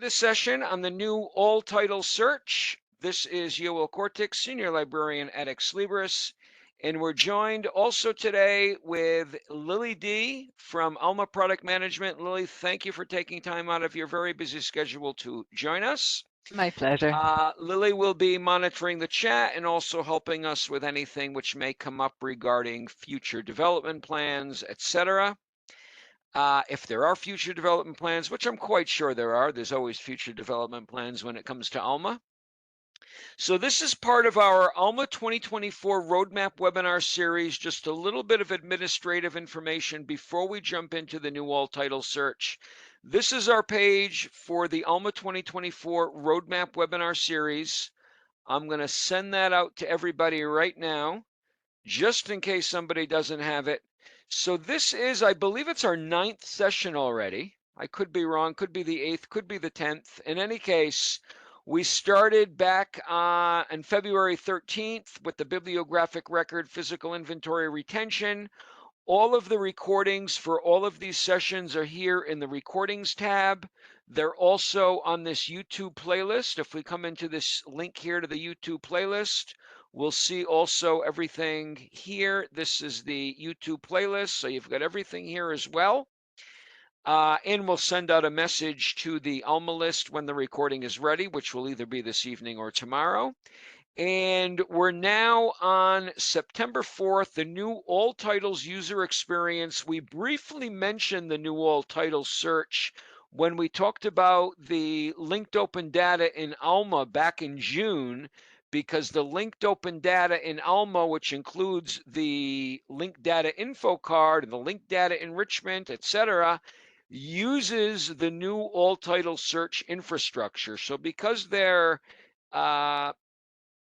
This session on the new all title search. This is Yoel Cortex, Senior Librarian at Ex Libris, and we're joined also today with Lily D from Alma Product Management. Lily, thank you for taking time out of your very busy schedule to join us. My pleasure. Lily will be monitoring the chat and also helping us with anything which may come up regarding future development plans, etc. If there are future development plans, which I'm quite sure there are, there's always future development plans when it comes to Alma. So this is part of our Alma 2024 Roadmap webinar series, just a little bit of administrative information before we jump into the new all title search. This is our page for the Alma 2024 Roadmap webinar series. I'm going to send that out to everybody right now, just in case somebody doesn't have it. So this is, I believe it's our 9th session already. I could be wrong, could be the 8th, could be the 10th. In any case, we started back on February 13th with the bibliographic record, physical inventory retention. All of the recordings for all of these sessions are here in the recordings tab. They're also on this YouTube playlist. If we come into this link here to the YouTube playlist, we'll see also everything here. This is the YouTube playlist, so you've got everything here as well. And we'll send out a message to the Alma list when the recording is ready, which will either be this evening or tomorrow. And we're now on September 4th, the new all titles user experience. We briefly mentioned the new all titles search when we talked about the linked open data in Alma back in June, because the linked open data in Alma, which includes the linked data info card and the linked data enrichment, etc., uses the new all title search infrastructure. So because they're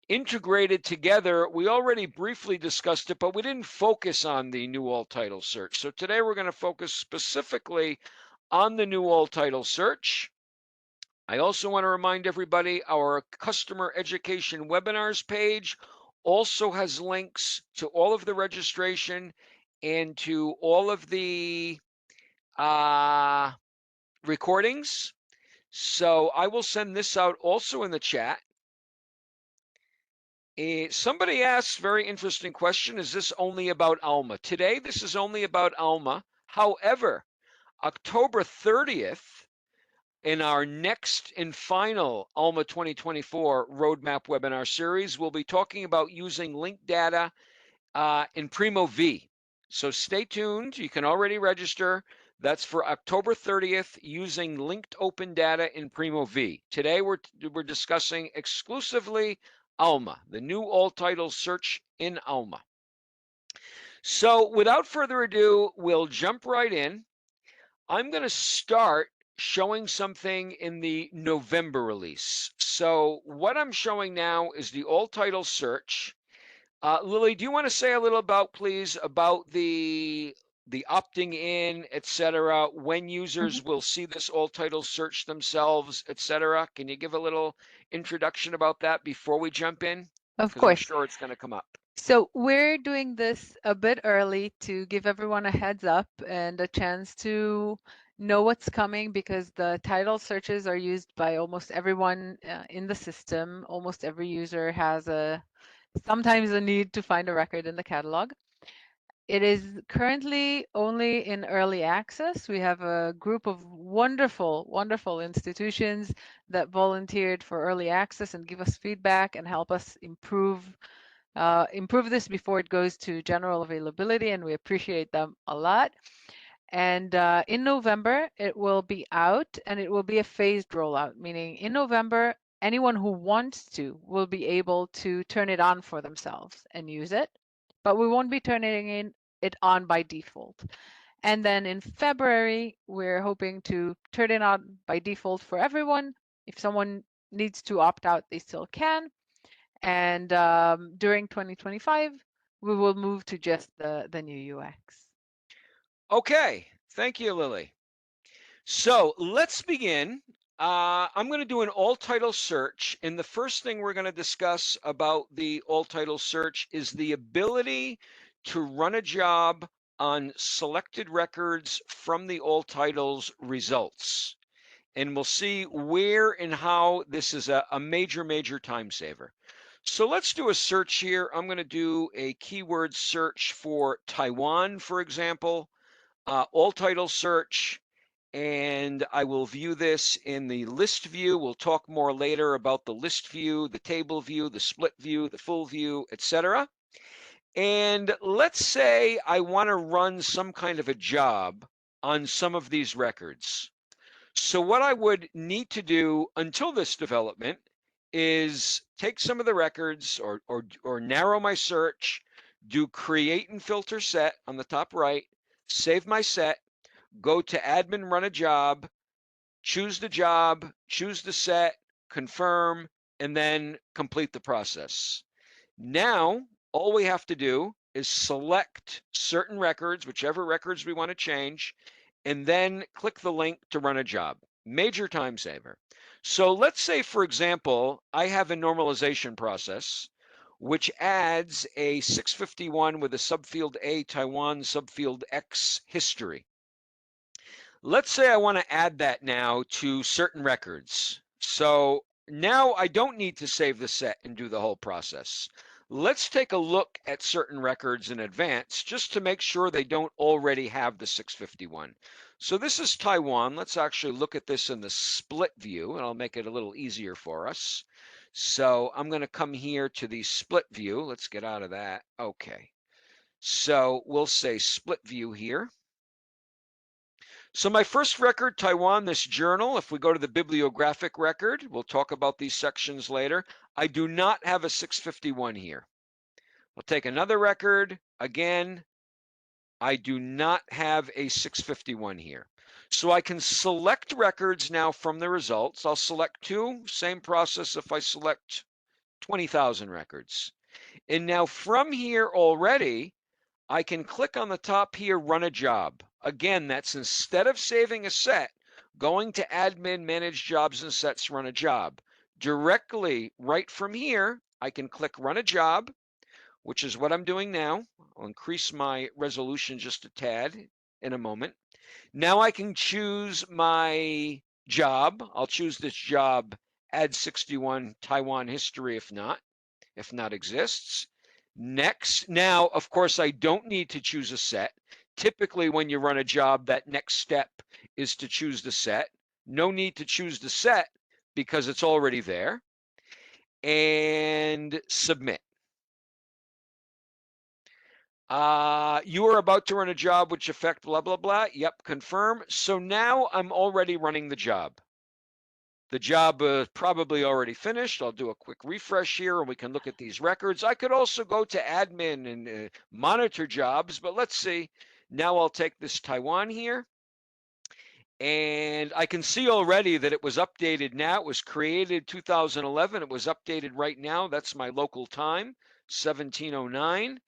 integrated together, we already briefly discussed it, but we didn't focus on the new all title search. So today we're going to focus specifically on the new all title search. I also want to remind everybody our customer education webinars page also has links to all of the registration and to all of the recordings. So I will send this out also in the chat. Somebody asks, very interesting question, is this only about Alma? Today, this is only about Alma. However, October 30th, in our next and final Alma 2024 Roadmap webinar series, we'll be talking about using linked data in Primo V. So stay tuned. You can already register. That's for October 30th, using linked open data in Primo V. Today, we're discussing exclusively Alma, the new all titles search in Alma. So without further ado, we'll jump right in. I'm going to start showing something in the November release. So what I'm showing now is the all title search. Lily, do you want to say a little about, please, about the opting in, etc., when users will see this all title search themselves, etc.? Can you give a little introduction about that before we jump in? Of Because I'm course. sure it's going to come up. So we're doing this a bit early to give everyone a heads up and a chance to know what's coming, because the title searches are used by almost everyone in the system. Almost every user has sometimes a need to find a record in the catalog. It is currently only in early access. We have a group of wonderful, wonderful institutions that volunteered for early access and give us feedback and help us improve this before it goes to general availability, and we appreciate them a lot. And in November, it will be out, and it will be a phased rollout, meaning in November, anyone who wants to will be able to turn it on for themselves and use it, but we won't be turning it on by default. And then in February, we're hoping to turn it on by default for everyone. If someone needs to opt out, they still can. And during 2025, we will move to just the new UX. Okay, thank you, Lily. So let's begin. I'm going to do an all title search, and the first thing we're going to discuss about the all title search is the ability to run a job on selected records from the all titles results. and we'll see where and how this is a major time saver. So let's do a search here. I'm going to do a keyword search for Taiwan, for example, all title search, and I will view this in the list view. We'll talk more later about the list view, the table view, the split view, the full view, etc. And let's say I want to run some kind of a job on some of these records. So what I would need to do until this development is take some of the records or narrow my search, do create and filter set on the top right, save my set, go to admin, run a job, choose the job, choose the set, confirm, and then complete the process. Now, all we have to do is select certain records, whichever records we want to change, and then click the link to run a job. Major time saver. So let's say, for example, I have a normalization process which adds a 651 with a subfield A Taiwan, subfield X history. Let's say I want to add that now to certain records. So now I don't need to save the set and do the whole process. Let's take a look at certain records in advance just to make sure they don't already have the 651. So this is Taiwan. Let's actually look at this in the split view, and I'll make it a little easier for us. So I'm going to come here to the split view. Let's get out of that. Okay. So we'll say split view here. So my first record, Taiwan, this journal, if we go to the bibliographic record, we'll talk about these sections later. I do not have a 651 here. We'll take another record. Again, I do not have a 651 here. So I can select records now from the results. I'll select two, same process if I select 20,000 records. And now from here already, I can click on the top here, run a job. Again, that's instead of saving a set, going to admin, manage jobs and sets, run a job. Directly right from here, I can click run a job, which is what I'm doing now. I'll increase my resolution just a tad in a moment. Now I can choose my job. I'll choose this job, add 61 Taiwan history if not exists. Next, now, of course, I don't need to choose a set. Typically, when you run a job, that next step is to choose the set. No need to choose the set because it's already there. And submit. You are about to run a job which affect blah, blah, blah. Yep, confirm. So now I'm already running the job. The job is probably already finished. I'll do a quick refresh here and we can look at these records. I could also go to admin and monitor jobs, but let's see. Now I'll take this Taiwan here. And I can see already that it was updated now. It was created 2011. It was updated right now. That's my local time, 1709.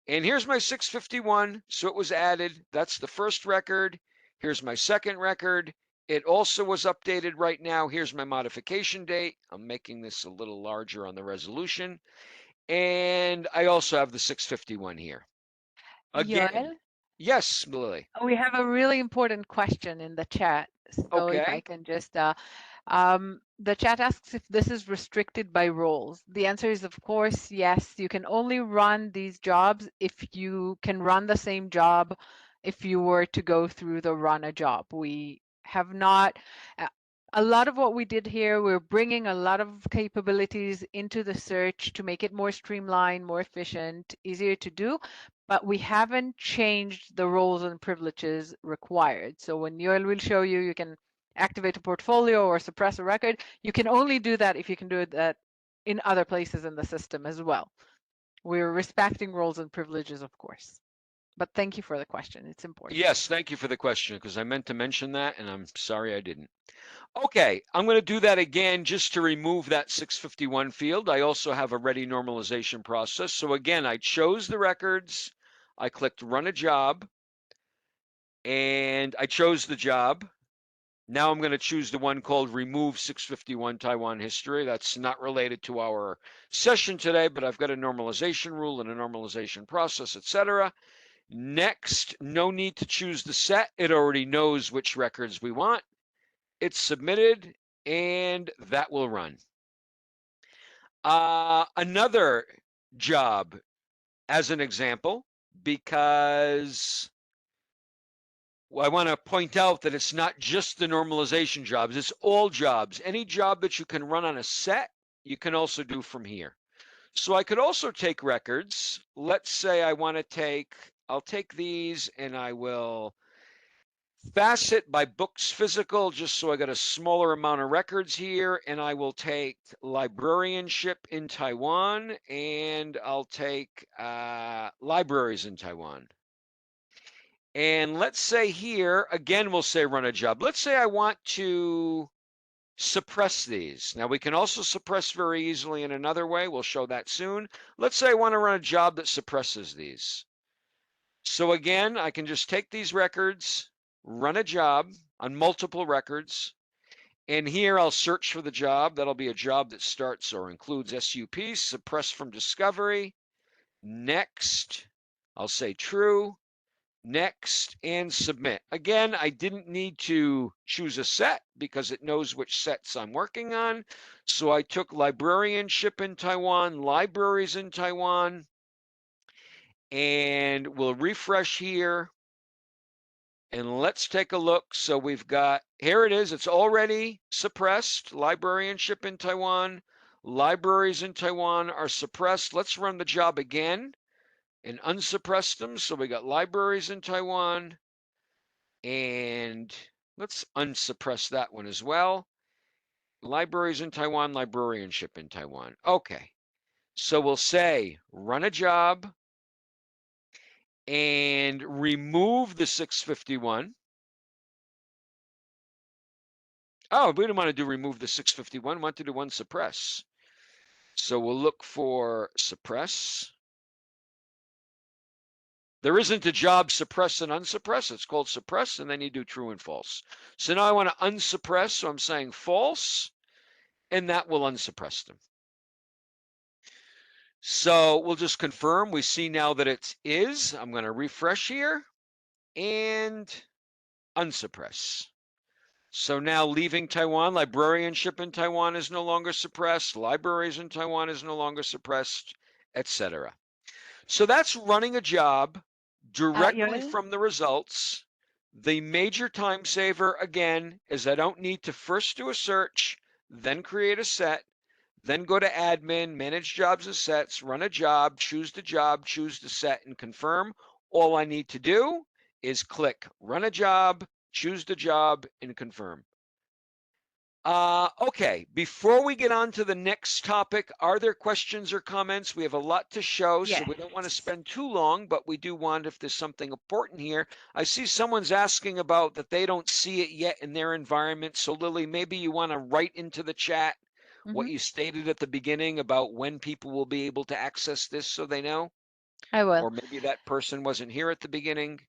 And here's my 651. So it was added. That's the first record. Here's my second record. It also was updated right now. Here's my modification date. I'm making this a little larger on the resolution. And I also have the 651 here. Again, Yoel, yes, Lily. we have a really important question in the chat. So if I Okay. can just, the chat asks if this is restricted by roles. The answer is, of course, yes. You can only run these jobs if you can run the same job if you were to go through the run a job. We have not, a lot of what we did here, we're bringing a lot of capabilities into the search to make it more streamlined, more efficient, easier to do, but we haven't changed the roles and privileges required. So when Yoel will show you, you can activate a portfolio or suppress a record. You can only do that if you can do that in other places in the system as well. We're respecting roles and privileges, of course. But thank you for the question. It's important. Yes, thank you for the question because I meant to mention that and I'm sorry I didn't. Okay, I'm going to do that again just to remove that 651 field. I also have a ready normalization process. So again, I chose the records. I clicked run a job and I chose the job. Now I'm going to choose the one called remove 651 Taiwan history. That's not related to our session today, but I've got a normalization rule and a normalization process, etc. Next, no need to choose the set. It already knows which records we want. it's submitted, and that will run. Another job as an example, because I want to point out that it's not just the normalization jobs, it's all jobs. Any job that you can run on a set, you can also do from here. So I could also take records. Let's say I want to I'll take these and I will facet by books physical, just so I got a smaller amount of records here. And I will take librarianship in Taiwan, and I'll take libraries in Taiwan. And let's say here, again, we'll say run a job. Let's say I want to suppress these. Now we can also suppress very easily in another way. We'll show that soon. Let's say I want to run a job that suppresses these. So again, I can just take these records, run a job on multiple records, and here I'll search for the job. That'll be a job that starts or includes SUP, suppress from discovery. Next, I'll say true. Next, and submit. Again, I didn't need to choose a set because it knows which sets I'm working on. So I took librarianship in Taiwan, libraries in Taiwan, and we'll refresh here. And let's take a look. So we've got, here it is, it's already suppressed. Librarianship in Taiwan, libraries in Taiwan are suppressed. Let's run the job again and unsuppress them. So we got libraries in Taiwan, and let's unsuppress that one as well. Libraries in Taiwan, librarianship in Taiwan. Okay, so we'll say run a job and remove the 651. Oh, we didn't want to do remove the 651, we want to do unsuppress. So we'll look for suppress. There isn't a job suppress and unsuppress. It's called suppress, and then you do true and false. So now I want to unsuppress, so I'm saying false, and that will unsuppress them. So we'll just confirm. We see now that it is. I'm going to refresh here and unsuppress. So now leaving Taiwan, librarianship in Taiwan is no longer suppressed, libraries in Taiwan is no longer suppressed, etc. So that's running a job directly Yoel? from the results. The major time saver, again, is I don't need to first do a search, then create a set, then go to admin, manage jobs and sets, run a job, choose the set, and confirm. All I need to do is click run a job, choose the job, and confirm. Okay, before we get on to the next topic, are there questions or comments? We have a lot to show, so we don't want to Yes. spend too long, but we do want, if there's something important here. I see someone's asking about that they don't see it yet in their environment. So Lily, maybe you want to write into the chat what Mm-hmm. you stated at the beginning about when people will be able to access this so they know, I will. or maybe that person wasn't here at the beginning.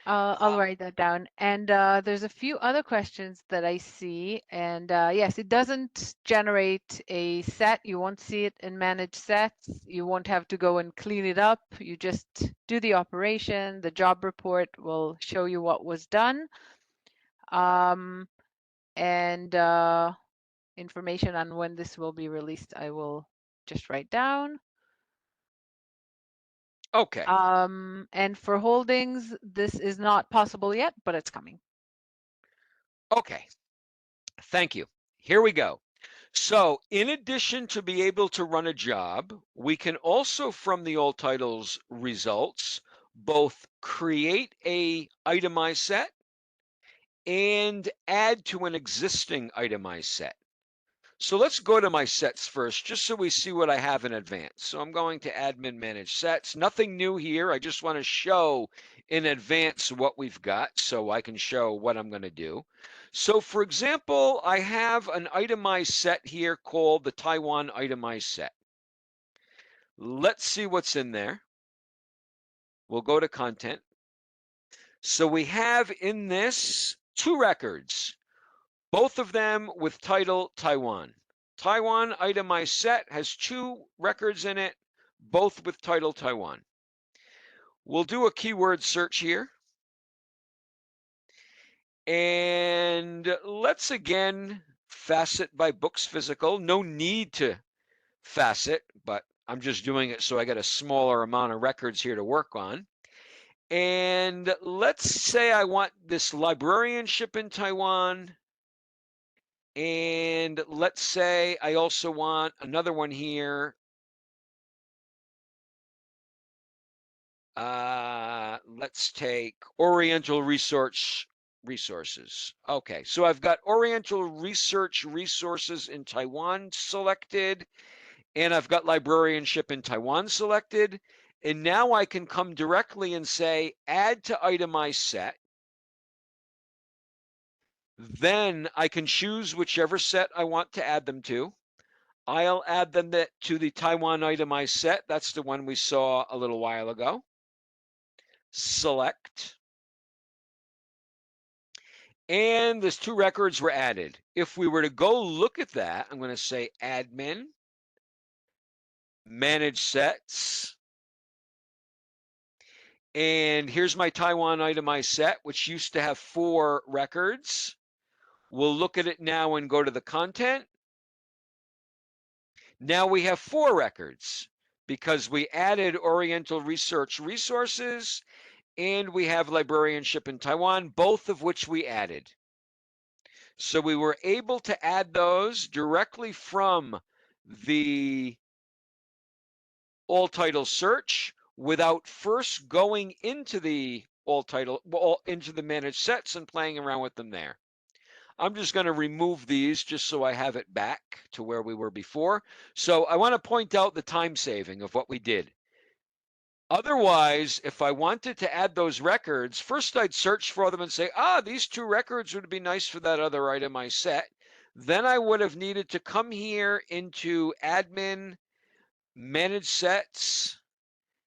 I'll write that down. And there's a few other questions that I see. And yes, it doesn't generate a set. You won't see it in manage sets. You won't have to go and clean it up. You just do the operation. The job report will show you what was done. And information on when this will be released, I will just write down. Okay. And for holdings, this is not possible yet, but it's coming. Okay. Thank you. Here we go. So in addition to be able to run a job, we can also, from the all titles results, both create a itemized set and add to an existing itemized set. So let's go to my sets first, just so we see what I have in advance. So I'm going to admin manage sets. Nothing new here. I just want to show in advance what we've got so I can show what I'm going to do. So for example, I have an itemized set here called the Taiwan itemized set. Let's see what's in there. We'll go to content. So we have in this 2 records, both of them with title Taiwan. Taiwan itemized set has 2 records in it, both with title Taiwan. We'll do a keyword search here. And let's again facet by books physical. No need to facet, but I'm just doing it so I get a smaller amount of records here to work on. And let's say I want this librarianship in Taiwan. And let's say I also want another one here. Let's take Oriental Research Resources. Okay, so I've got Oriental Research Resources in Taiwan selected, and I've got librarianship in Taiwan selected. And now I can come directly and say, add to itemized set. Then I can choose whichever set I want to add them to. I'll add them to the Taiwan itemized set. That's the one we saw a little while ago. Select. And those 2 records were added. If we were to go look at that, I'm going to say admin, manage sets. And here's my Taiwan itemized set, which used to have 4 records. We'll look at it now and go to the content. Now we have 4 records because we added Oriental Research Resources and we have librarianship in Taiwan, both of which we added. So we were able to add those directly from the all title search without first going into the into the managed sets and playing around with them there. I'm just going to remove these just so I have it back to where we were before. So I want to point out the time saving of what we did. Otherwise, if I wanted to add those records, first I'd search for them and say, these 2 records would be nice for that other item I set. Then I would have needed to come here into admin, manage sets,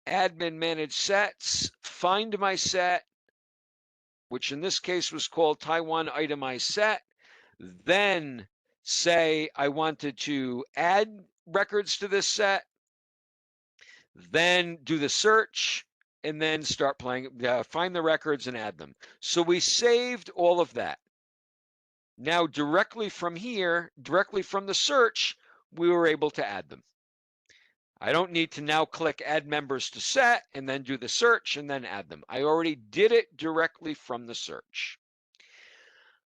admin, manage sets, find my set, which in this case was called Taiwan itemized set. Then say I wanted to add records to this set, then do the search, and then start playing, find the records and add them. So we saved all of that. Now directly from here, directly from the search, we were able to add them. I don't need to now click add members to set and then do the search and then add them. I already did it directly from the search.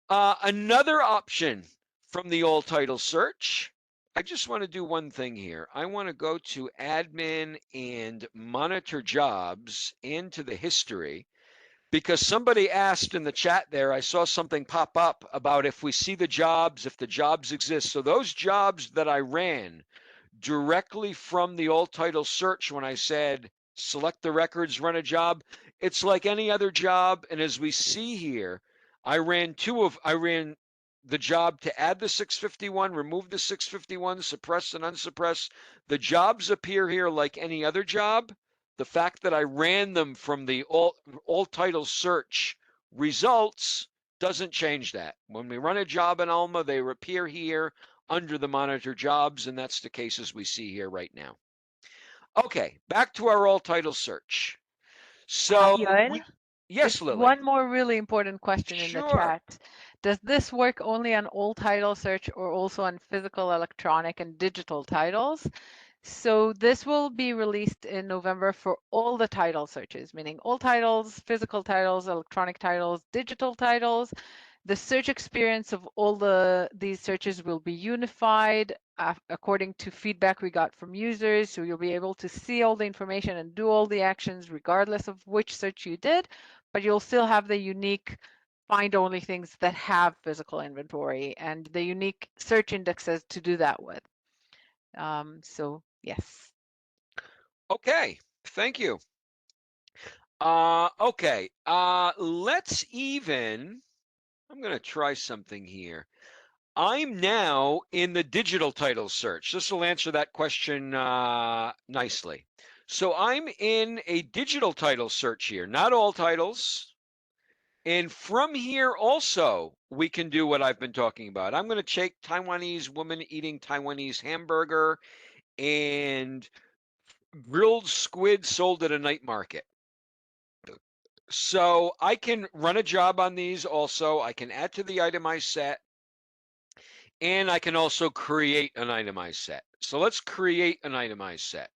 Another option from the all title search, I just want to do one thing here. I want to go to admin and monitor jobs into the history because somebody asked in the chat there, I saw something pop up about if we see the jobs, if the jobs exist. So those jobs that I ran directly from the all title search when I said select the records, run a job, it's like any other job. And as we see here, I ran the job to add the 651, remove the 651, suppress and unsuppress. The jobs appear here like any other job. The fact that I ran them from the all title search results doesn't change that. When we run a job in Alma, they appear here under the monitor jobs, and that's the cases we see here right now. Okay, back to our all title search. So, Yoel, yes, just Lily. one more really important question in the Sure. chat. Does this work only on all title search or also on physical, electronic, and digital titles? So this will be released in November for all the title searches, meaning all titles, physical titles, electronic titles, digital titles. The search experience of all these searches will be unified according to feedback we got from users. So you'll be able to see all the information and do all the actions regardless of which search you did, but you'll still have the unique find only things that have physical inventory and the unique search indexes to do that with. So yes. Okay, thank you. Okay, let's even, I'm going to try something here. I'm now in the digital title search. This will answer that question nicely. So I'm in a digital title search here, not all titles. And from here also, we can do what I've been talking about. I'm going to take Taiwanese woman eating Taiwanese hamburger and grilled squid sold at a night market. So I can run a job on these also. I can add to the itemized set, and I can also create an itemized set. So let's create an itemized set.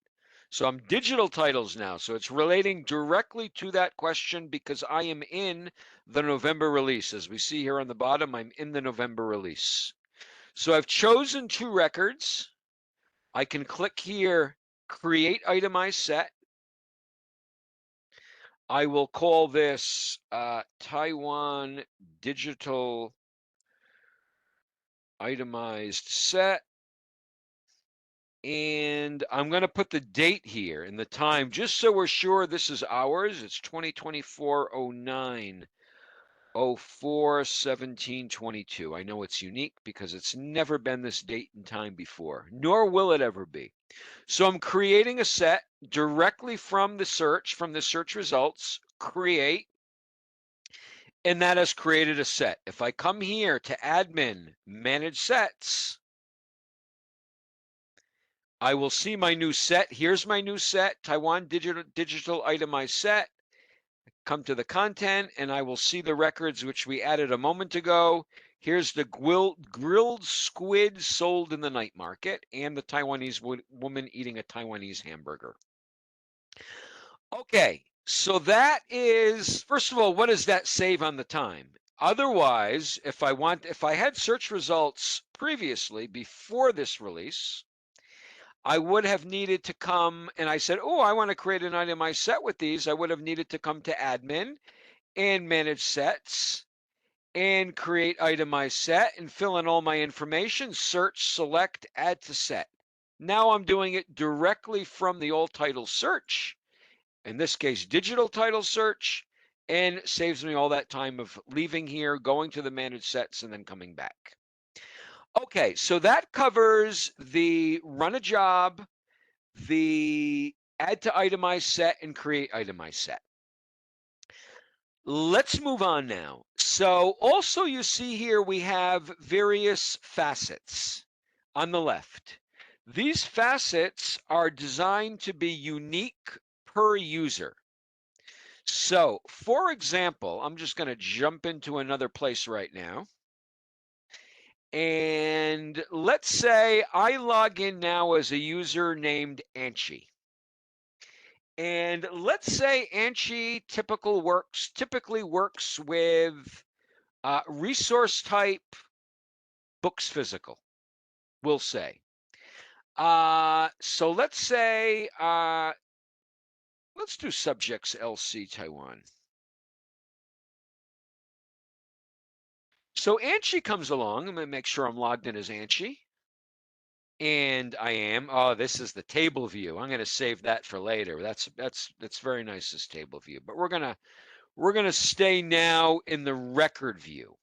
So I'm digital titles now. So it's relating directly to that question because I am in the November release. As we see here on the bottom, I'm in the November release. So I've chosen 2 records. I can click here, create itemized set. I will call this Taiwan digital itemized set. And I'm going to put the date here and the time just so we're sure this is ours. It's 2024-09. 04-17-22. I know it's unique because it's never been this date and time before, nor will it ever be. So I'm creating a set directly from the search results, create, and that has created a set. If I come here to admin, manage sets, I will see my new set. Here's my new set, Taiwan digital itemized set. Come to the content and I will see the records which we added a moment ago. Here's the grilled squid sold in the night market and the Taiwanese woman eating a Taiwanese hamburger. Okay, so that is, first of all, what does that save on the time? Otherwise, if I had search results previously before this release, I would have needed to come and I said, oh, I want to create an itemized set with these. I would have needed to come to admin and manage sets and create itemized set and fill in all my information, search, select, add to set. Now I'm doing it directly from the alt title search, in this case, digital title search, and saves me all that time of leaving here, going to the manage sets, and then coming back. Okay, so that covers the run a job, the add to itemized set, and create itemized set. Let's move on now. So also you see here we have various facets on the left. These facets are designed to be unique per user. So for example, I'm just going to jump into another place right now. And let's say I log in now as a user named Anchi. And let's say Anchi typically works with resource type books physical, we'll say. So let's say, let's do subjects LC Taiwan. So Anchi comes along. I'm going to make sure I'm logged in as Anchi. And I am. Oh, this is the table view. I'm going to save that for later. That's very nice, this table view. But we're gonna stay now in the record view.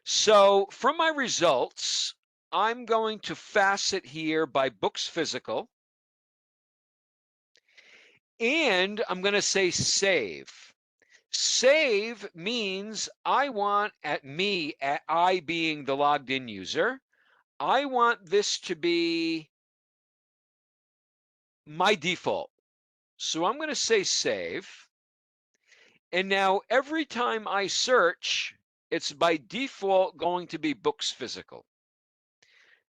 So from my results, I'm going to facet here by books physical. And I'm going to say save. Save means I want at I being the logged in user, I want this to be my default. So I'm going to say save. And now every time I search, it's by default going to be books physical.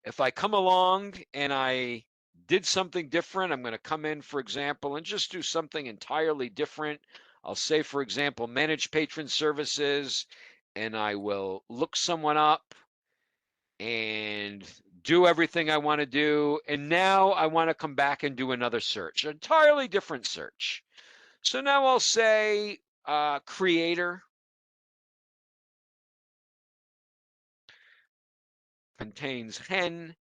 If I come along and I did something different, I'm going to come in, for example, and just do something entirely different. I'll say, for example, manage patron services, and I will look someone up and do everything I want to do. And now I want to come back and do another search, an entirely different search. So now I'll say creator, contains hen,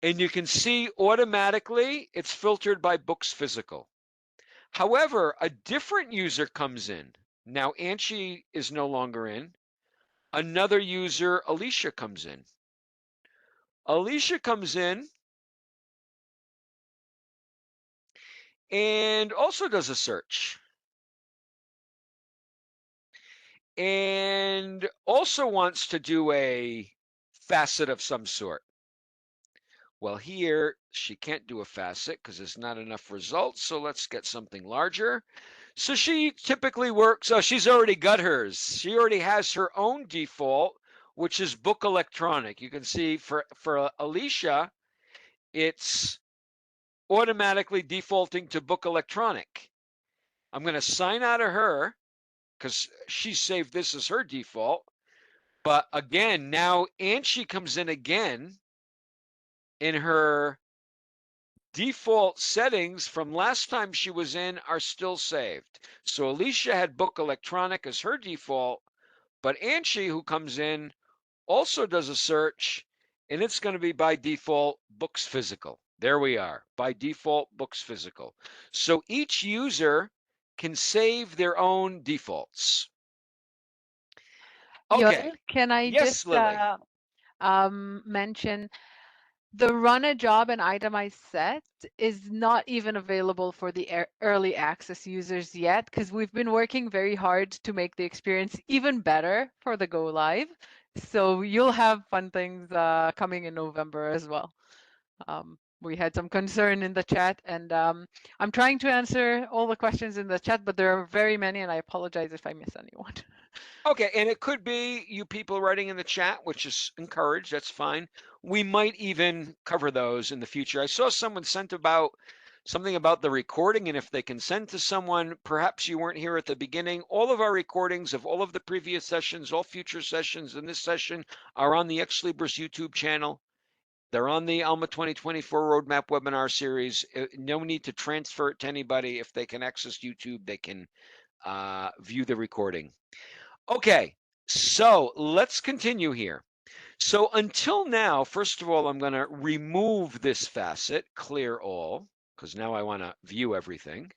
and you can see automatically it's filtered by books physical. However, a different user comes in. Now Anchi is no longer in. Another user, Alicia, comes in. Alicia comes in and also does a search. And also wants to do a facet of some sort. Well, here she can't do a facet because there's not enough results. So let's get something larger. So she typically works, oh, she's already got hers. She already has her own default, which is book electronic. You can see for Alicia, it's automatically defaulting to book electronic. I'm going to sign out of her because she saved this as her default. But again, now Angie comes in again in her default settings from last time she was in are still saved. So Alicia had book electronic as her default, but Angie, who comes in, also does a search, and it's going to be by default books physical. There we are, by default books physical. So each user can save their own defaults. Okay. Yoel, can I Yes, just Lily. mention the run a job and itemize set is not even available for the early access users yet because we've been working very hard to make the experience even better for the go live. So you'll have fun things coming in November as well. We had some concern in the chat, and I'm trying to answer all the questions in the chat, but there are very many, and I apologize if I miss anyone. Okay, and it could be you people writing in the chat, which is encouraged. That's fine. We might even cover those in the future. I saw someone sent about something about the recording and if they can send to someone. Perhaps you weren't here at the beginning. All of our recordings of all of the previous sessions, all future sessions in this session are on the Ex Libris YouTube channel. They're on the Alma 2024 Roadmap webinar series. No need to transfer it to anybody. If they can access YouTube, they can view the recording. Okay, so let's continue here. So until now, first of all, I'm going to remove this facet, clear all, because now I want to view everything.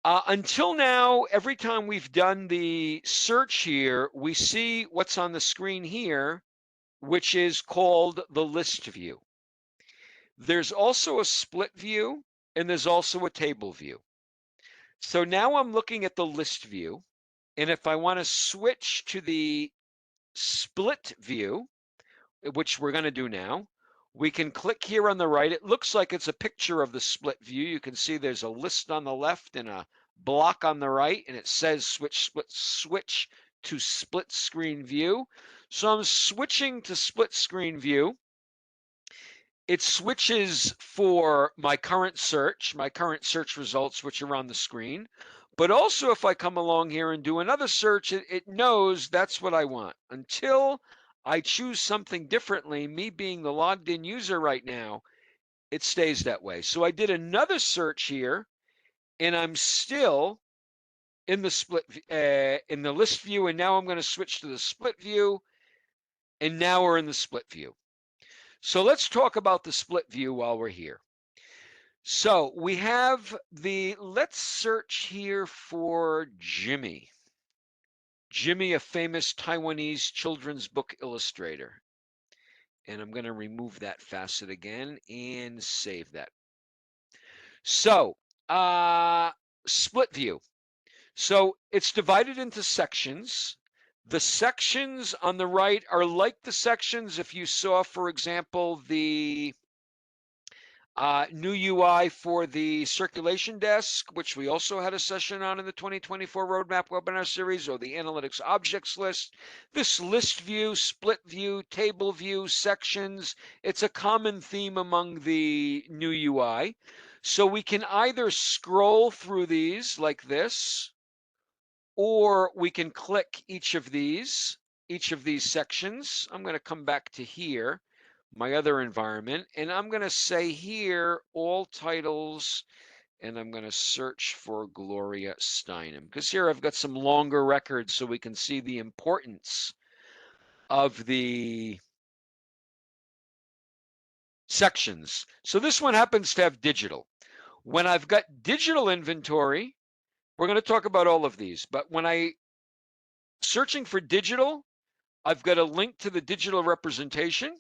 Until now, every time we've done the search here, we see what's on the screen here, which is called the list view. There's also a split view, and there's also a table view. So now I'm looking at the list view, and if I want to switch to the split view, which we're going to do now, we can click here on the right. It looks like it's a picture of the split view. You can see there's a list on the left and a block on the right, and it says switch to split screen view. So I'm switching to split screen view. It switches for my current search results, which are on the screen. But also if I come along here and do another search, it knows that's what I want. Until I choose something differently, me being the logged in user right now, it stays that way. So I did another search here, and I'm still in the in the list view, and now I'm going to switch to the split view, and now we're in the split view. So let's talk about the split view while we're here. So we have let's search here for Jimmy. Jimmy, a famous Taiwanese children's book illustrator. And I'm going to remove that facet again and save that. So, split view. So it's divided into sections. The sections on the right are like the sections if you saw, for example, the new UI for the circulation desk, which we also had a session on in the 2024 Roadmap webinar series, or the analytics objects list. This list view, split view, table view, sections, it's a common theme among the new UI. So we can either scroll through these like this, or we can click each of these sections. I'm going to come back to here, my other environment, and I'm going to say here, all titles, and I'm going to search for Gloria Steinem, because here I've got some longer records so we can see the importance of the sections. So this one happens to have digital. When I've got digital inventory, we're going to talk about all of these, but when I searching for digital, I've got a link to the digital representation.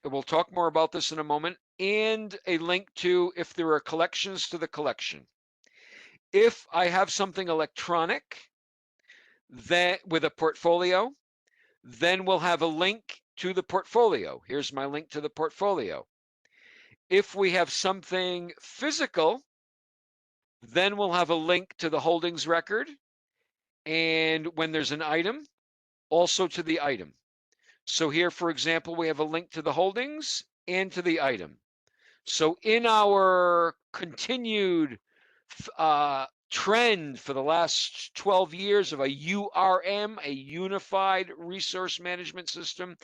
We'll talk more about this in a moment, and a link to if there are collections to the collection. If I have something electronic that with a portfolio, then we'll have a link to the portfolio. Here's my link to the portfolio. If we have something physical, Then we'll have a link to the holdings record. And when there's an item, also to the item. So here, for example, we have a link to the holdings and to the item. So in our continued trend for the last 12 years of a URM, a Unified Resource Management System,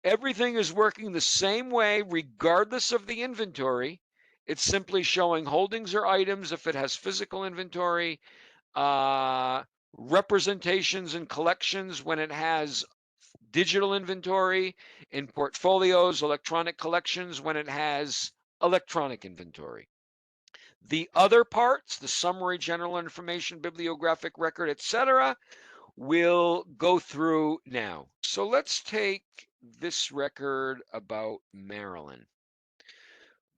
everything is working the same way regardless of the inventory. It's simply showing holdings or items if it has physical inventory, representations and collections when it has digital inventory, in portfolios, electronic collections when it has electronic inventory. The other parts, the summary, general information, bibliographic record, etc., we'll go through now. So let's take this record about Maryland.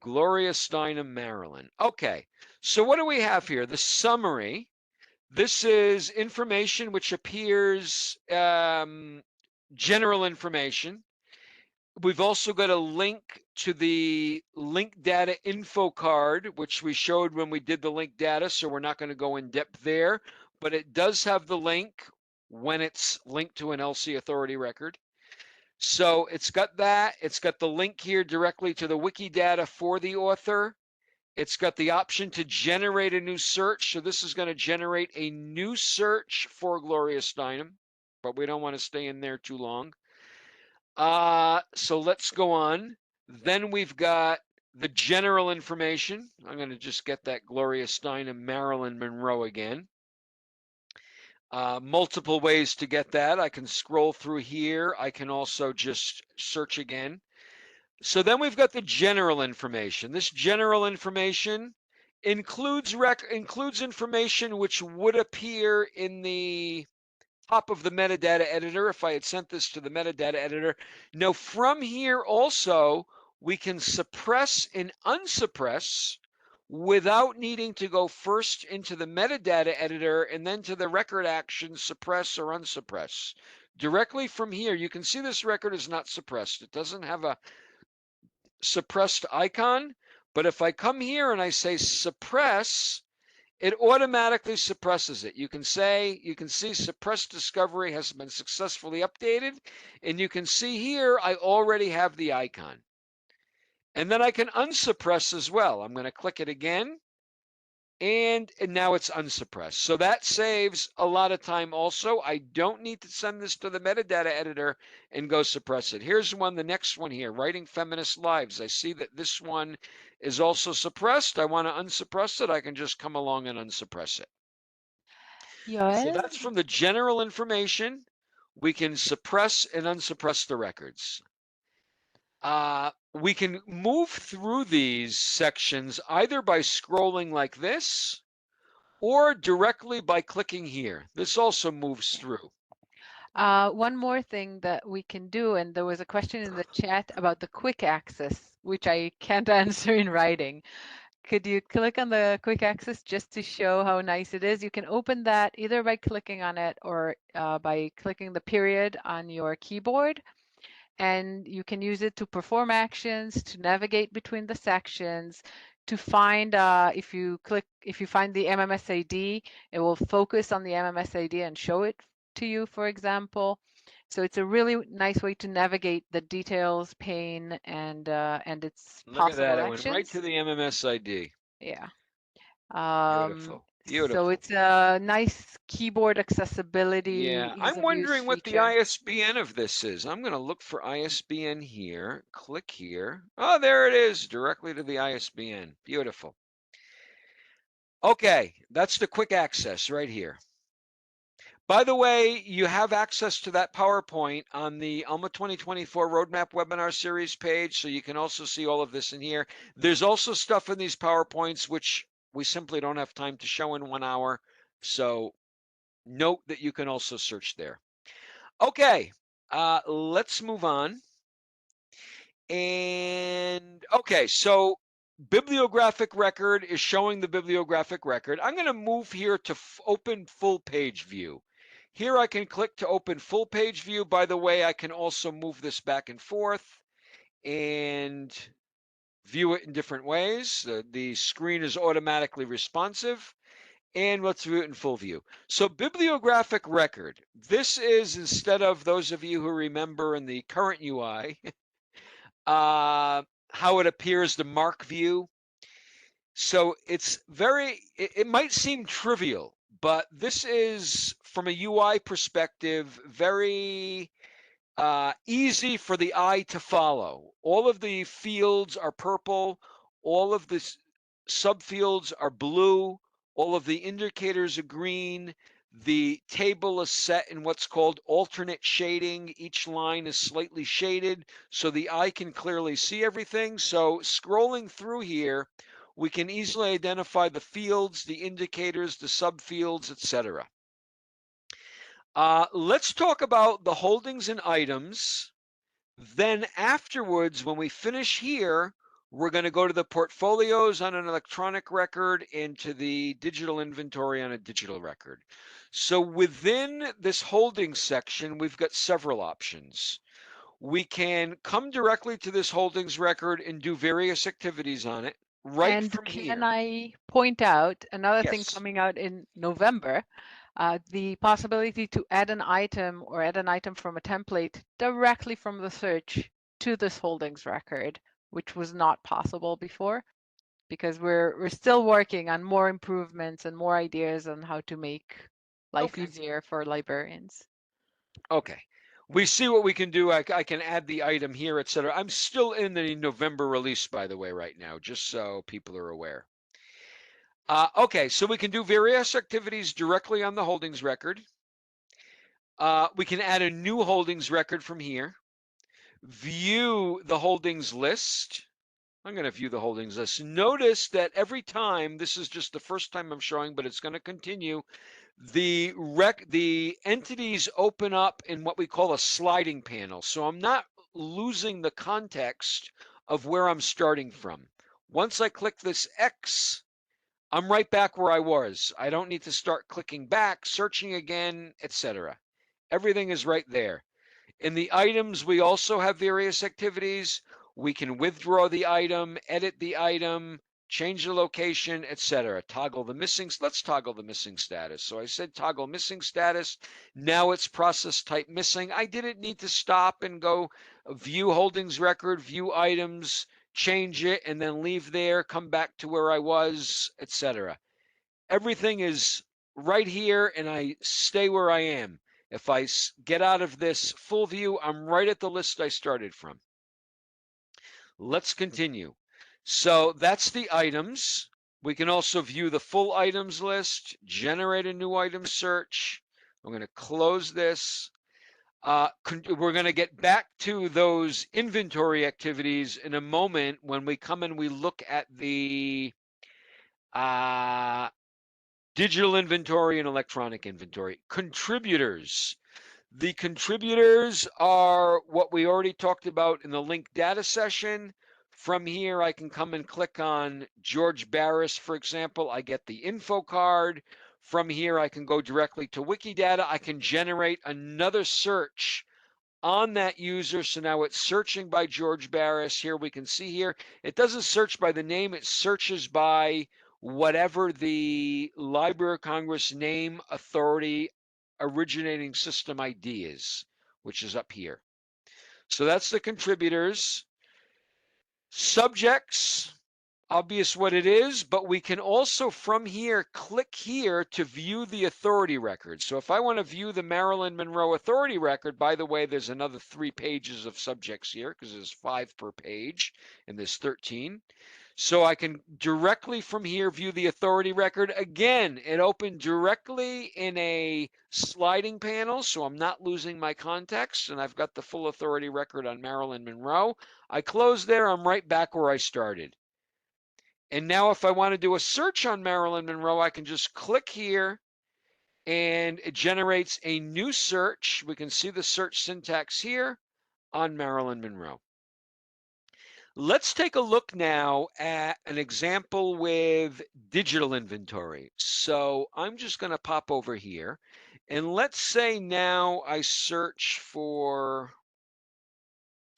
Gloria Steinem, Maryland. Okay, so what do we have here? The summary. This is information which appears general information. We've also got a link to the link data info card, which we showed when we did the link data, so we're not going to go in depth there, but it does have the link when it's linked to an LC authority record. So it's got that. It's got the link here directly to the wiki data for the author. It's got the option to generate a new search. So this is going to generate a new search for Gloria Steinem, but we don't want to stay in there too long. So let's go on. Then we've got the general information. I'm going to just get that Gloria Steinem, Marilyn Monroe again. Multiple ways to get that. I can scroll through here. I can also just search again. So then we've got the general information. This general information includes information which would appear in the top of the metadata editor if I had sent this to the metadata editor. Now from here also, we can suppress and unsuppress without needing to go first into the metadata editor and then to the record action suppress or unsuppress. Directly from here, you can see this record is not suppressed. It doesn't have a suppressed icon, but if I come here and I say suppress, it automatically suppresses it. You can see suppressed discovery has been successfully updated, and you can see here I already have the icon. And then I can unsuppress as well. I'm going to click it again, and now it's unsuppressed. So that saves a lot of time also. I don't need to send this to the metadata editor and go suppress it. Here's one, the next one here, Writing Feminist Lives. I see that this one is also suppressed. I want to unsuppress it. I can just come along and unsuppress it. So that's from the general information. We can suppress and unsuppress the records. We can move through these sections either by scrolling like this or directly by clicking here. This also moves through. One more thing that we can do, and there was a question in the chat about the quick access, which I can't answer in writing. Could you click on the quick access just to show how nice it is? You can open that either by clicking on it or by clicking the period on your keyboard. And you can use it to perform actions, to navigate between the sections, to find, if you find the MMS ID, it will focus on the MMS ID and show it to you, for example. So it's a really nice way to navigate the details pane and its Look at that, possible it went right actions. to the MMS ID. Yeah. Beautiful. Beautiful. So it's a nice keyboard accessibility. Yeah, I'm wondering what the ISBN of this is. I'm going to look for ISBN here, click here. Oh, there it is, directly to the ISBN. Beautiful. Okay, that's the quick access right here. By the way, you have access to that PowerPoint on the ALMA 2024 Roadmap Webinar Series page, so you can also see all of this in here. There's also stuff in these PowerPoints which we simply don't have time to show in 1 hour, so note that you can also search there. Okay, let's move on. And okay, so bibliographic record is showing the bibliographic record. I'm going to move here to open full page view. Here I can click to open full page view. By the way, I can also move this back and forth and view it in different ways. The screen is automatically responsive. And let's view it in full view. So bibliographic record. This is, instead of those of you who remember in the current UI, how it appears the mark view. So it's it might seem trivial, but this is, from a UI perspective, very easy for the eye to follow. All of the fields are purple. All of the subfields are blue. All of the indicators are green. The table is set in what's called alternate shading. Each line is slightly shaded so the eye can clearly see everything. So scrolling through here, we can easily identify the fields, the indicators, the subfields, etc. Let's talk about the holdings and items. Then afterwards, when we finish here, we're going to go to the portfolios on an electronic record and to the digital inventory on a digital record. So within this holdings section, we've got several options. We can come directly to this holdings record and do various activities on it right And from can here. I point out another thing Yes. coming out in November, the possibility to add an item or add an item from a template directly from the search to this holdings record, which was not possible before, because we're still working on more improvements and more ideas on how to make life Okay. easier for librarians. Okay. We see what we can do. I can add the item here, etc. I'm still in the November release, by the way, right now, just so people are aware. Okay, so we can do various activities directly on the holdings record. We can add a new holdings record from here. View the holdings list. I'm going to view the holdings list. Notice that every time, this is just the first time I'm showing, but it's going to continue, the entities open up in what we call a sliding panel. So I'm not losing the context of where I'm starting from. Once I click this X, I'm right back where I was. I don't need to start clicking back, searching again, etc. Everything is right there. In the items, we also have various activities. We can withdraw the item, edit the item, change the location, etc. Toggle the missing. Let's toggle the missing status. So I said toggle missing status. Now it's process type missing. I didn't need to stop and go view holdings record, view items, change it, and then leave there, come back to where I was, etc. Everything is right here, and I stay where I am. If I get out of this full view, I'm right at the list I started from. Let's continue. So that's the items. We can also view the full items list, generate a new item search. I'm going to close this. We're going to get back to those inventory activities in a moment when we come and we look at the digital inventory and electronic inventory. Contributors. The contributors are what we already talked about in the linked data session. From here, I can come and click on George Barris, for example. I get the info card. From here, I can go directly to Wikidata. I can generate another search on that user. So now it's searching by George Barris. Here we can see here, it doesn't search by the name, it searches by whatever the Library of Congress name, authority, originating system ID is, which is up here. So that's the contributors. Subjects, obvious what it is, but we can also from here click here to view the authority record. So if I want to view the Marilyn Monroe authority record, by the way, there's another 3 pages of subjects here because there's 5 per page and there's 13. So I can directly from here view the authority record. Again, it opened directly in a sliding panel, so I'm not losing my context, and I've got the full authority record on Marilyn Monroe. I close there, I'm right back where I started. And now if I want to do a search on Marilyn Monroe, I can just click here and it generates a new search. We can see the search syntax here on Marilyn Monroe. Let's take a look now at an example with digital inventory. So I'm just going to pop over here and let's say now I search for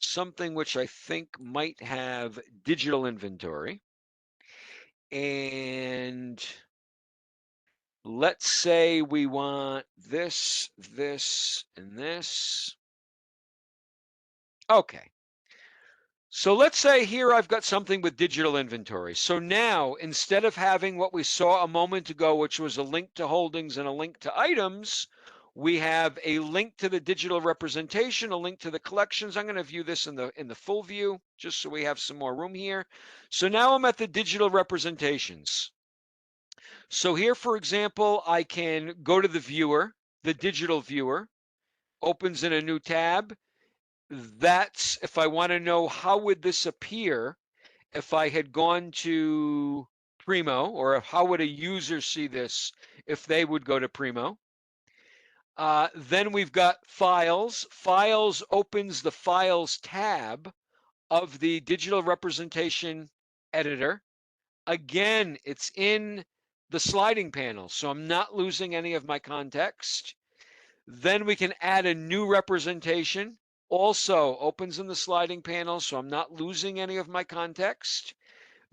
something which I think might have digital inventory. And let's say we want this, this, and this. Okay. So let's say here I've got something with digital inventory. So now, instead of having what we saw a moment ago, which was a link to holdings and a link to items, we have a link to the digital representation, a link to the collections. I'm going to view this in the full view, just so we have some more room here. So now I'm at the digital representations. So here, for example, I can go to the viewer, the digital viewer, opens in a new tab. That's if I want to know how would this appear if I had gone to Primo, or how would a user see this if they would go to Primo. Then we've got files. Files opens the files tab of the digital representation editor. Again, it's in the sliding panel, so I'm not losing any of my context. Then we can add a new representation. Also opens in the sliding panel, so I'm not losing any of my context.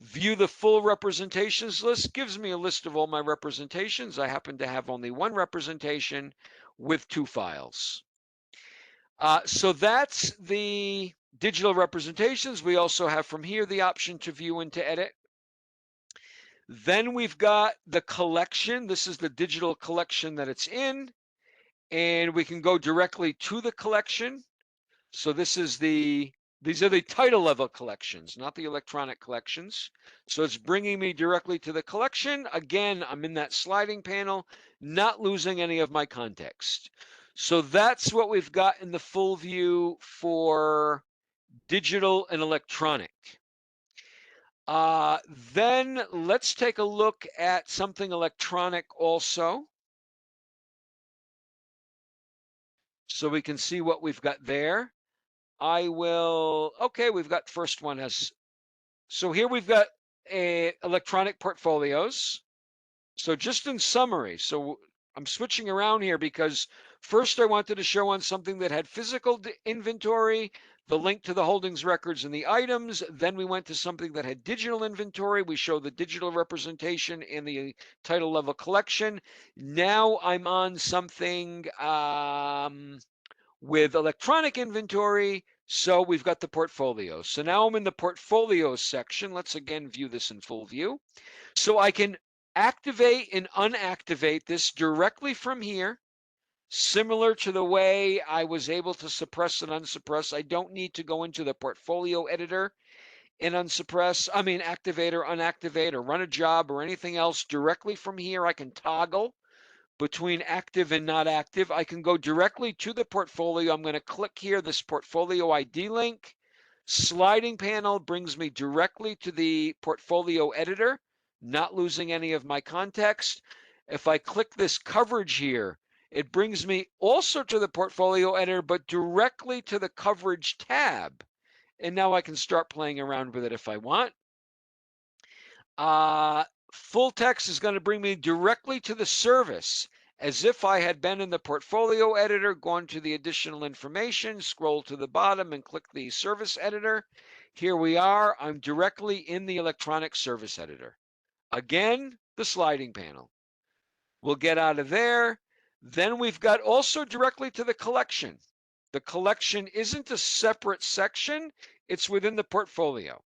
View the full representations list gives me a list of all my representations. I happen to have only one representation with 2 files. So that's the digital representations. We also have from here the option to view and to edit. Then we've got the collection. This is the digital collection that it's in. And we can go directly to the collection. So these are the title level collections, not the electronic collections. So it's bringing me directly to the collection. Again, I'm in that sliding panel, not losing any of my context. So that's what we've got in the full view for digital and electronic. Then let's take a look at something electronic also, so we can see what we've got there. Okay, we've got first one as, so here we've got electronic portfolios. So just in summary, so I'm switching around here because first I wanted to show on something that had physical inventory, the link to the holdings records and the items. Then we went to something that had digital inventory. We show the digital representation in the title level collection. Now I'm on something with electronic inventory. So we've got the portfolio. So now I'm in the portfolios section. Let's again view this in full view. So I can activate and unactivate this directly from here, similar to the way I was able to suppress and unsuppress. I don't need to go into the portfolio editor and activate or unactivate or run a job or anything else directly from here. I can toggle between active and not active. I can go directly to the portfolio. I'm going to click here, this portfolio ID link. Sliding panel brings me directly to the portfolio editor, not losing any of my context. If I click this coverage here, it brings me also to the portfolio editor, but directly to the coverage tab. And now I can start playing around with it if I want. Full text is going to bring me directly to the service, as if I had been in the portfolio editor, gone to the additional information, scroll to the bottom and click the service editor. Here we are. I'm directly in the electronic service editor. Again, the sliding panel. We'll get out of there. Then we've got also directly to the collection. The collection isn't a separate section. It's within the portfolio.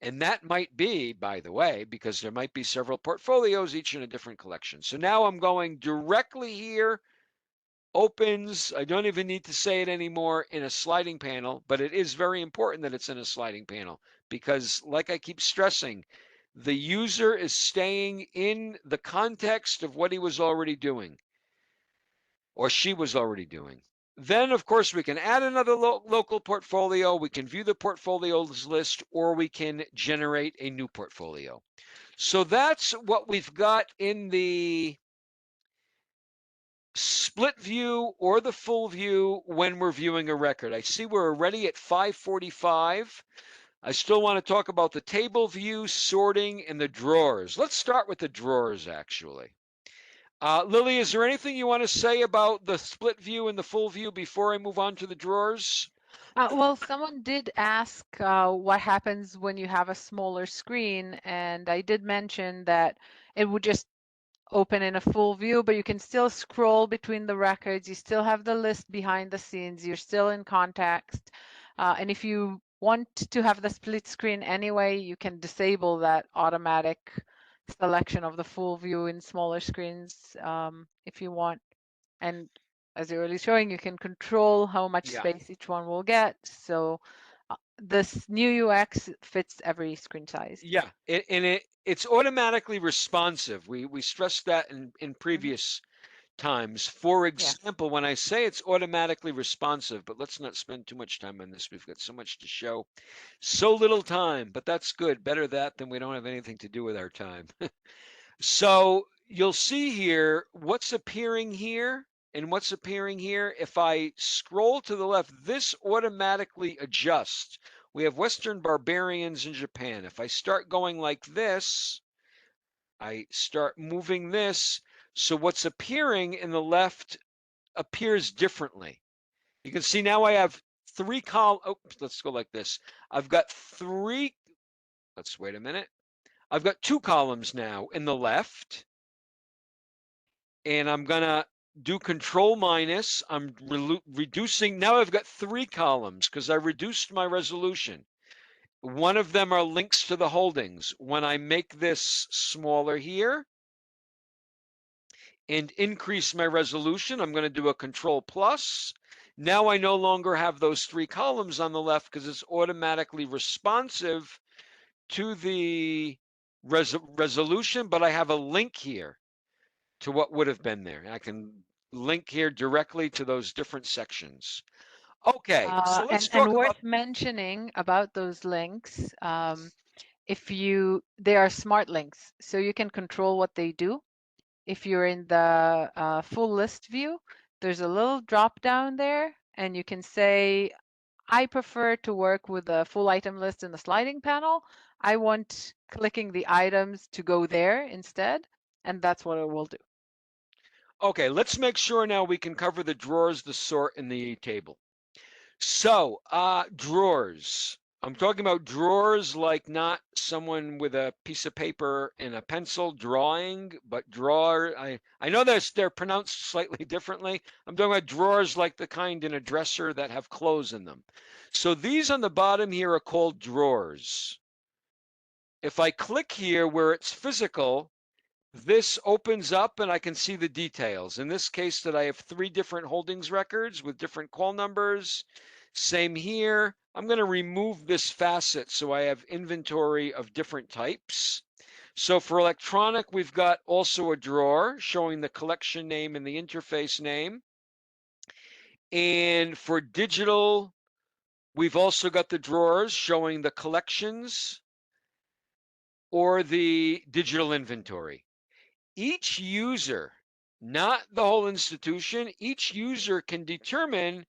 And that might be, by the way, because there might be several portfolios, each in a different collection. So now I'm going directly here, opens, I don't even need to say it anymore, in a sliding panel, but it is very important that it's in a sliding panel because, like I keep stressing, the user is staying in the context of what he was already doing or she was already doing. Then, of course, we can add another local portfolio, we can view the portfolios list, or we can generate a new portfolio. So that's what we've got in the split view or the full view when we're viewing a record. I see we're already at 5:45. I still want to talk about the table view, sorting, and the drawers. Let's start with the drawers, actually. Lily, is there anything you want to say about the split view and the full view before I move on to the drawers? Well, someone did ask what happens when you have a smaller screen, and I did mention that it would just open in a full view, but you can still scroll between the records. You still have the list behind the scenes. You're still in context. And if you want to have the split screen anyway, you can disable that automatic selection of the full view in smaller screens if you want. And as you're already showing, you can control how much Yeah. space each one will get. So this new UX fits every screen size. Yeah, it's automatically responsive. We stressed that in Hmm. previous times. For Yes. example, when I say it's automatically responsive, but let's not spend too much time on this. We've got so much to show. So little time, but that's good. Better that than we don't have anything to do with our time. So you'll see here what's appearing here and what's appearing here. If I scroll to the left, this automatically adjusts. We have Western barbarians in Japan. If I start going like this, I start moving this. So what's appearing in the left appears differently. You can see now I have three columns. Oh, let's go like this. I've got three. Let's wait a minute. I've got two columns now in the left, and I'm gonna do control minus. I'm reducing. Now I've got three columns because I reduced my resolution. One of them are links to the holdings. When I make this smaller here and increase my resolution, I'm going to do a control plus. Now I no longer have those three columns on the left because it's automatically responsive to the resolution, but I have a link here to what would have been there. I can link here directly to those different sections. Okay, so let's And talk about, worth mentioning about those links, if you, they are smart links, so you can control what they do. If you're in the full list view, there's a little drop down there, and you can say, I prefer to work with a full item list in the sliding panel. I want clicking the items to go there instead, and that's what it will do. okay, let's make sure now we can cover the drawers, the sort, and the table. So, drawers. I'm talking about drawers like not someone with a piece of paper and a pencil drawing, but drawer. I know they're pronounced slightly differently. I'm talking about drawers like the kind in a dresser that have clothes in them. So these on the bottom here are called drawers. If I click here where it's physical, this opens up and I can see the details. In this case that I have three different holdings records with different call numbers. Same here. I'm going to remove this facet so I have inventory of different types. So for electronic, we've got also a drawer showing the collection name and the interface name. And for digital, we've also got the drawers showing the collections or the digital inventory. Each user, not the whole institution, each user can determine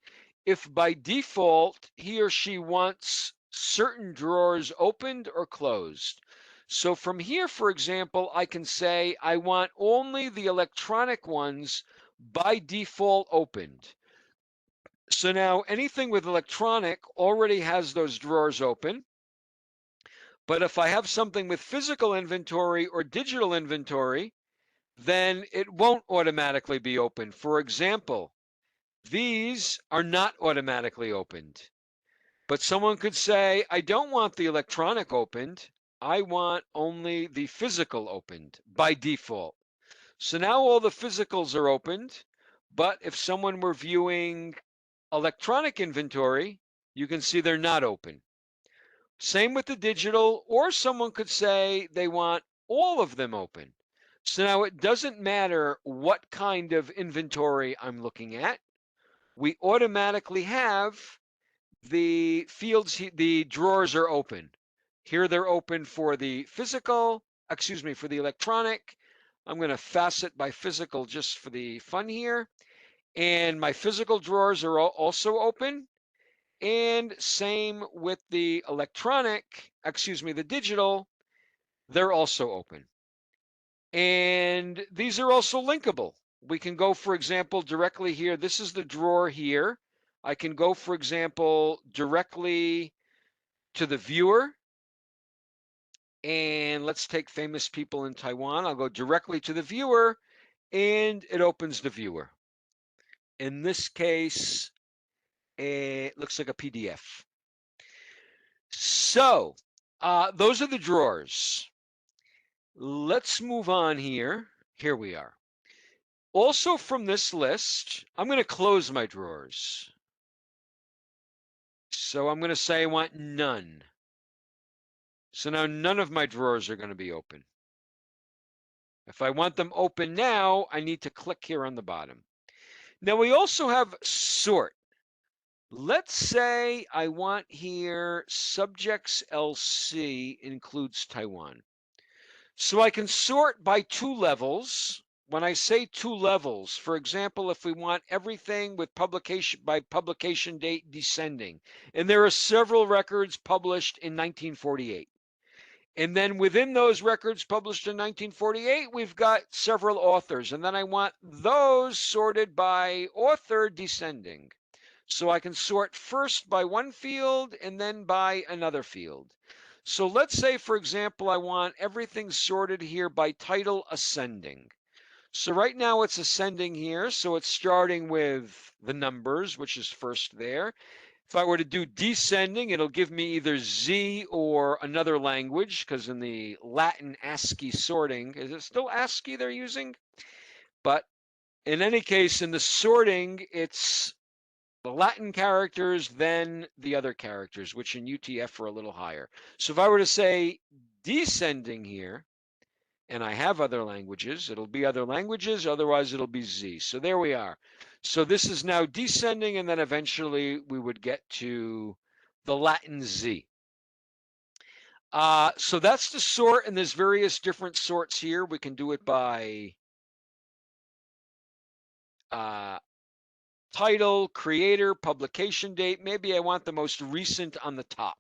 if by default he or she wants certain drawers opened or closed. So from here, for example, I can say I want only the electronic ones by default opened. So now anything with electronic already has those drawers open. But if I have something with physical inventory or digital inventory, then it won't automatically be opened. For example, these are not automatically opened. But someone could say, I don't want the electronic opened. I want only the physical opened by default. So now all the physicals are opened. But if someone were viewing electronic inventory, you can see they're not open. Same with the digital, or someone could say they want all of them open. So now it doesn't matter what kind of inventory I'm looking at. We automatically have the fields, the drawers are open. Here they're open for the physical, excuse me, for the electronic. I'm going to facet by physical just for the fun here. And my physical drawers are also open. And same with the electronic, excuse me, the digital, they're also open. And these are also linkable. We can go, for example, directly here. This is the drawer here. I can go, for example, directly to the viewer. And let's take famous people in Taiwan. I'll go directly to the viewer, and it opens the viewer. In this case, it looks like a PDF. So those are the drawers. Let's move on here. Here we are. Also from this list, I'm going to close my drawers. So I'm going to say I want none. So now none of my drawers are going to be open. If I want them open now, I need to click here on the bottom. Now we also have sort. Let's say I want here subjects LC includes Taiwan. So I can sort by 2 levels. When I say 2 levels, for example, if we want everything with publication by publication date descending, and there are several records published in 1948. And then within those records published in 1948, we've got several authors. And then I want those sorted by author descending. So I can sort first by one field and then by another field. So let's say, for example, I want everything sorted here by title ascending. So right now it's ascending here. So it's starting with the numbers, which is first there. If I were to do descending, it'll give me either Z or another language, because in the Latin ASCII sorting, is it still ASCII they're using? But in any case, in the sorting, it's the Latin characters, then the other characters, which in UTF are a little higher. So if I were to say descending here, and I have other languages, it'll be other languages, otherwise it'll be Z. So there we are. So this is now descending, and then eventually we would get to the Latin Z. So that's the sort, and there's various different sorts here. We can do it by title, creator, publication date. Maybe I want the most recent on the top,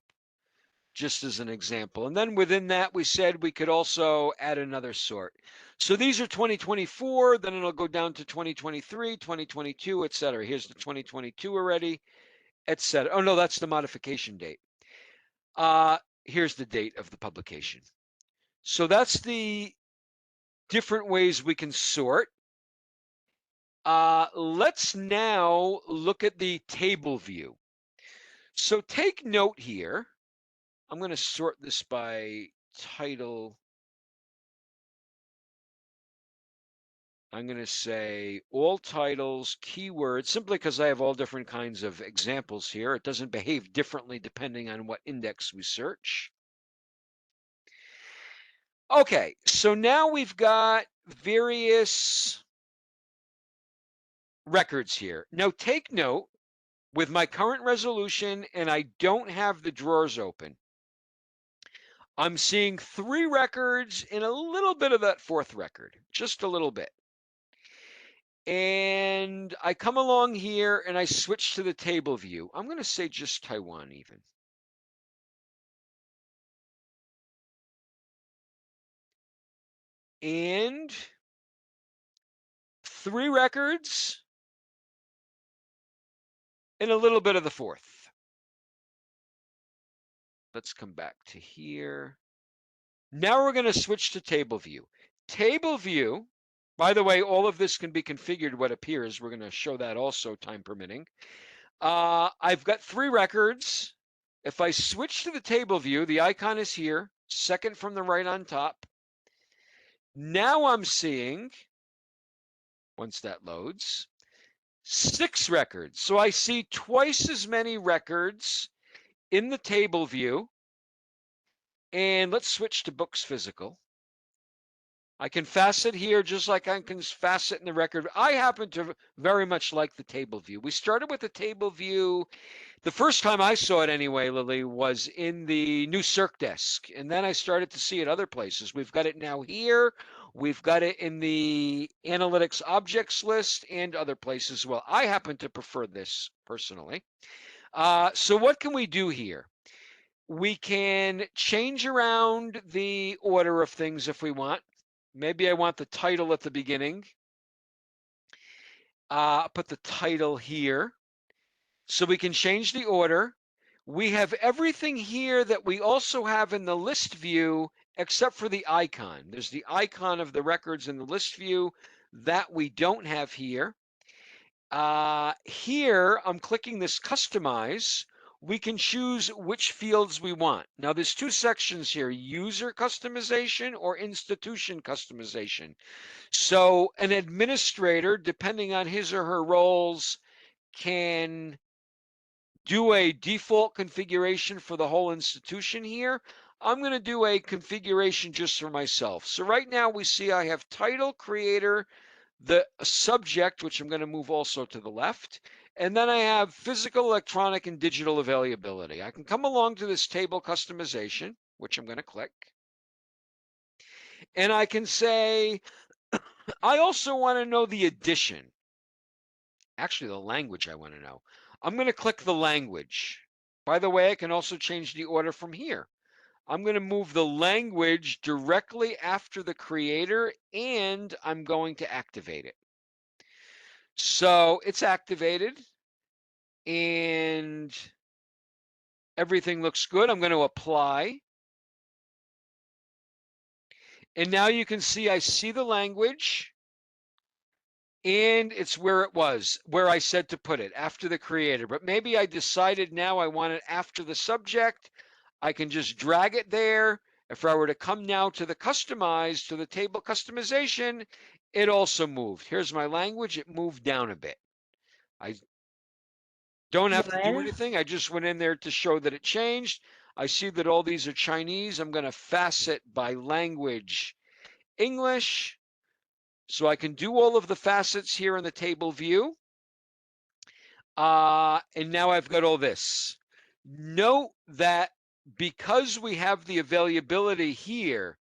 just as an example. And then within that, we said we could also add another sort. So these are 2024, then it'll go down to 2023, 2022, et cetera. Here's the 2022 already, et cetera. Oh, no, that's the modification date. Here's the date of the publication. So that's the different ways we can sort. Let's now look at the table view. So take note here. I'm going to sort this by title. I'm going to say all titles, keywords, simply because I have all different kinds of examples here. It doesn't behave differently depending on what index we search. Okay, so now we've got various records here. Now take note, with my current resolution and I don't have the drawers open, I'm seeing 3 records and a little bit of that 4th record, just a little bit. And I come along here and I switch to the table view. I'm going to say just Taiwan even. And 3 records and a little bit of the 4th. Let's come back to here. Now we're going to switch to table view. Table view, by the way, all of this can be configured what appears. We're going to show that also, time permitting. I've got 3 records. If I switch to the table view, the icon is here, second from the right on top. Now I'm seeing, once that loads, 6 records. So I see twice as many records in the table view. And let's switch to books physical. I can facet here just like I can facet in the record. I happen to very much like the table view. We started with the table view. The first time I saw it anyway, Lily, was in the new Circ desk. And then I started to see it other places. We've got it now here. We've got it in the analytics objects list and other places as well. I happen to prefer this personally. So what can we do here? We can change around the order of things if we want. Maybe I want the title at the beginning. Put the title here. So we can change the order. We have everything here that we also have in the list view, except for the icon. There's the icon of the records in the list view that we don't have here. Here, I'm clicking this customize. We can choose which fields we want. Now, there's two sections here, user customization or institution customization. So an administrator, depending on his or her roles, can do a default configuration for the whole institution here. I'm going to do a configuration just for myself. So right now we see I have title, creator, the subject, which I'm going to move also to the left, and then I have physical, electronic, and digital availability. I can come along to this table customization, which I'm going to click, and I can say, I also want to know the edition. Actually, the language I want to know. I'm going to click the language. By the way, I can also change the order from here. I'm going to move the language directly after the creator, and I'm going to activate it. So it's activated, and everything looks good. I'm going to apply. And now you can see I see the language, and it's where it was, where I said to put it, after the creator. But maybe I decided now I want it after the subject. I can just drag it there. If I were to come now to the customize, to the table customization, it also moved. Here's my language. It moved down a bit. I don't have to do Well, anything. I just went in there to show that it changed. I see that all these are Chinese. I'm going to facet by language English. So I can do all of the facets here in the table view. And now I've got all this. Note that because we have the availability here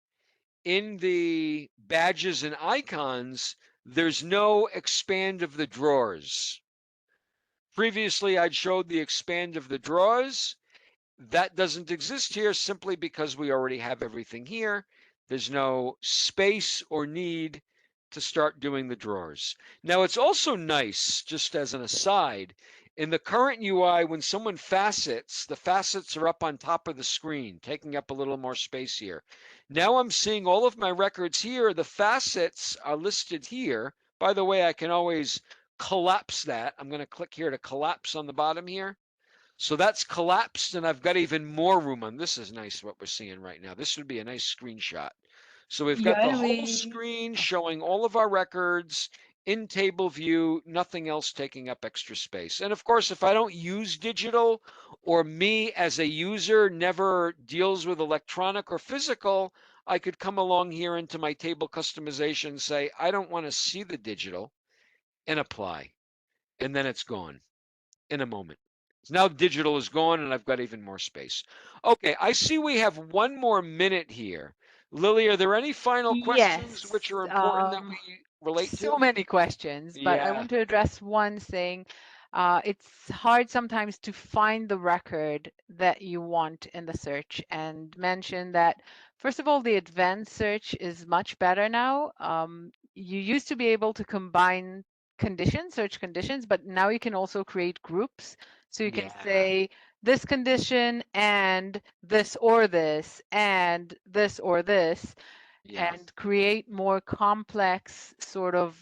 in the badges and icons, there's no expand of the drawers. Previously, I'd showed the expand of the drawers. That doesn't exist here simply because we already have everything here. There's no space or need to start doing the drawers. Now, it's also nice, just as an aside, in the current UI, when someone facets, the facets are up on top of the screen, taking up a little more space here. Now I'm seeing all of my records here. The facets are listed here. By the way, I can always collapse that. I'm going to click here to collapse on the bottom here. So that's collapsed, and I've got even more room on. This is nice what we're seeing right now. This would be a nice screenshot. So we've got the Joel, whole screen showing all of our records in table view, nothing else taking up extra space. And of course, if I don't use digital, or me as a user never deals with electronic or physical, I could come along here into my table customization, say, I don't want to see the digital, and apply. And then it's gone in a moment. Now digital is gone and I've got even more space. Okay, I see we have one more minute here. Lily, are there any final questions which Yes. are important that we relate So to? many questions, but I Yeah, want to address one saying it's hard sometimes to find the record that you want in the search and mention that, first of all, the advanced search is much better now. You used to be able to combine conditions, search conditions, but now you can also create groups. So you can yeah, say this condition and this or this and this or this yeah, and create more complex sort of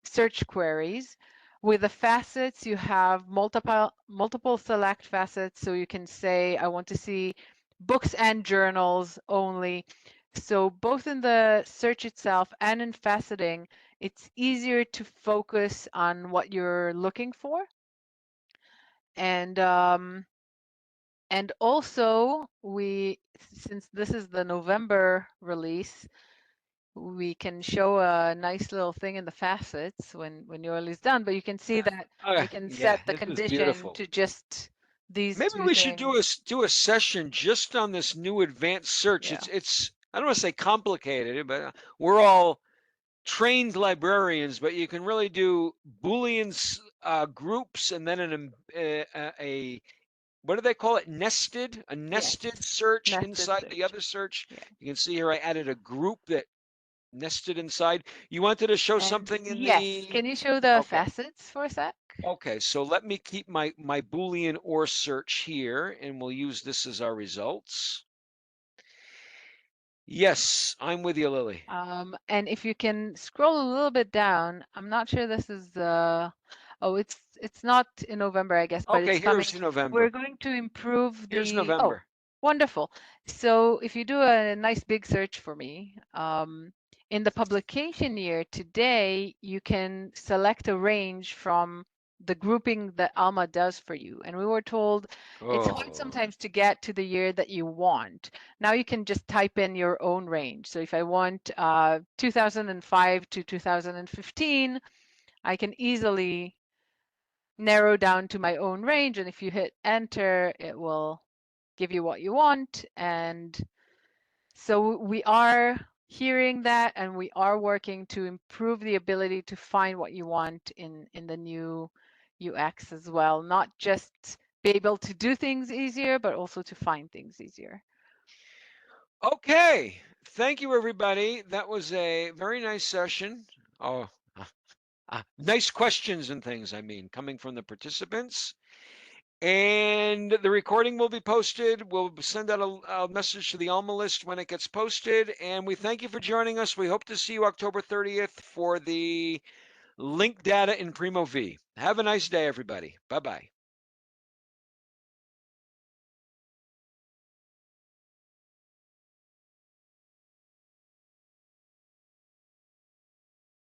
search queries. With the facets, you have multiple select facets, so you can say, I want to see books and journals only. So both in the search itself and in faceting, it's easier to focus on what you're looking for. And also since this is the November release, we can show a nice little thing in the facets when your is done, but you can see that we can yeah, set the this is condition beautiful. to just these Maybe two we should do things. a session just on this new advanced search. Yeah. It's I don't want to say complicated, but we're all trained librarians, but you can really do Boolean groups and then a what do they call it? Nested, a Yes. nested search Nested inside the search. other search. Yeah. You can see here I added a group that nested inside. You wanted to show And something in yes, the, can you show the okay. facets for a sec? Okay, so let me keep my Boolean or search here, and we'll use this as our results. Yes, I'm with you, Lily. And if you can scroll a little bit down, I'm not sure this is oh, it's not in November, I guess, but Okay, it's coming. here's We're November. going to improve Here's the, oh, November. wonderful. So if you do a nice big search for me, in the publication year today, you can select a range from the grouping that Alma does for you. And we were told it's hard Oh, sometimes to get to the year that you want. Now you can just type in your own range. So if I want 2005 to 2015, I can easily narrow down to my own range. And if you hit enter, it will give you what you want. And so we are hearing that, and we are working to improve the ability to find what you want in the new UX as well, not just be able to do things easier, but also to find things easier. okay. Thank you, everybody. That was a very nice session. Oh, nice questions and things, I mean, coming from the participants. And the recording will be posted. We'll send out a message to the Alma list when it gets posted. And we thank you for joining us. We hope to see you October 30th for the link data in Primo V. Have a nice day, everybody. Bye bye.